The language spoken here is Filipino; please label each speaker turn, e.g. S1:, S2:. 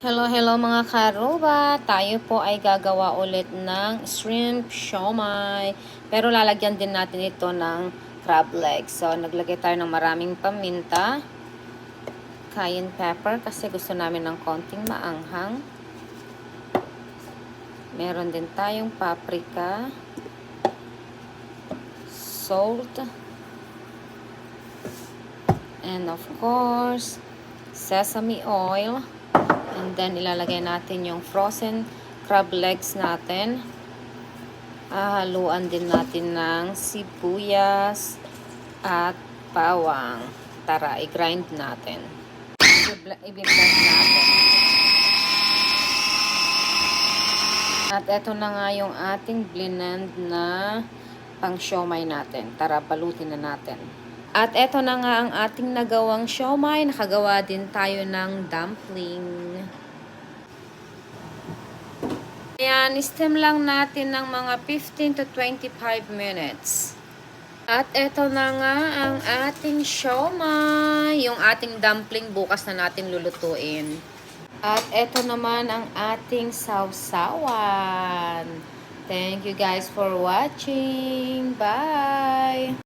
S1: Hello mga karuba! Tayo po ay gagawa ulit ng shrimp siomai. Pero lalagyan din natin ito ng crab legs. So, naglagay tayo ng maraming paminta. Cayenne pepper kasi gusto namin ng konting maanghang. Meron din tayong paprika. Salt. And of course, sesame oil. And then, ilalagay natin yung frozen crab legs natin. Haluan din natin ng sibuyas at bawang. Tara, i-grind natin. I-blend natin. At eto na nga yung ating blend na pang siomai natin. Tara, balutin na natin. At eto na nga ang ating nagawang siomai. Nakagawa din tayo ng dumpling. Ayan, steam lang natin ng mga 15 to 25 minutes. At eto na nga ang ating siomai. Yung ating dumpling bukas na natin lulutuin. At eto naman ang ating sawsawan. Thank you guys for watching. Bye!